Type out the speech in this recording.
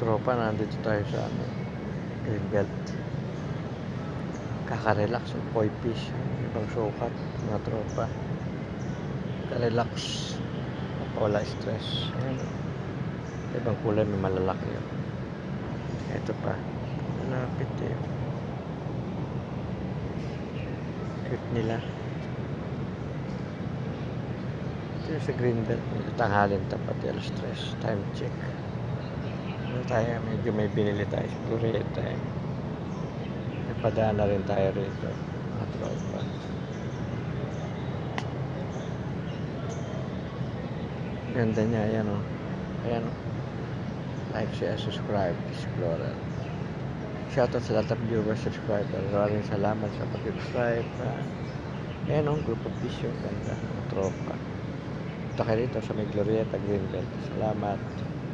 tropa, nandito tayo sa ano, Greenbelt. Kaka-relax ng koi fish, ibang sukat, mga tropa. Kaka-relax, wala stress. Ayan, ibang kulay, may malalaki yun. Ito pa, malapit eh. Cute nila. Ito sa Greenbelt, tanghalin tapat, alas 3, time check. Ano tayo, medyo may binili tayo sa Glorieta eh. Napadaan na rin tayo rito, mga tropa. Ganda niya, ayan o. Ayan o. Like, share, subscribe, Explorer. Shoutout sa lahat ng viewers, subscriber. Maraming salamat sa pag-subscribe. Ayan o, group of vision. Ganda, mga tropa. Ito kayo rito sa may Glorieta, Greenbelt. Salamat.